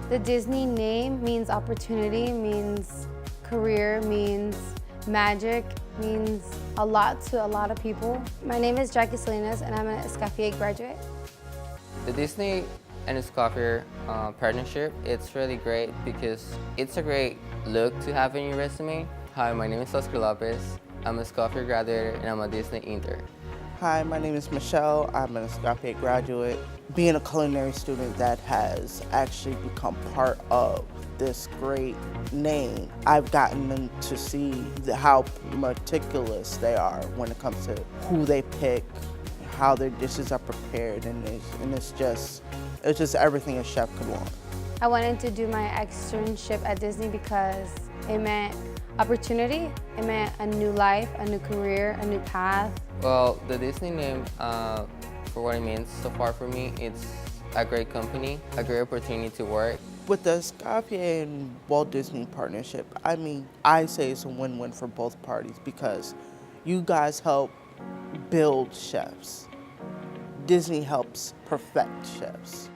The Disney name means opportunity, means career, means magic, means a lot to a lot of people. My name is Jackie Salinas and I'm an Escoffier graduate. The Disney and Escoffier partnership, it's really great because it's a great look to have in your resume. Hi, my name is Oscar Lopez. I'm a Escoffier graduate and I'm a Disney intern. Hi, my name is Michelle. I'm an Escoffier graduate. Being a culinary student that has actually become part of this great name, I've gotten them to see how meticulous they are when it comes to who they pick, how their dishes are prepared, and it's just everything a chef could want. I wanted to do my externship at Disney because it meant opportunity, it meant a new life, a new career, a new path. Well, the Disney name, for what it means so far for me, it's a great company, a great opportunity to work. With the Escoffier and Walt Disney partnership, I mean, I say it's a win-win for both parties because you guys help build chefs. Disney helps perfect chefs.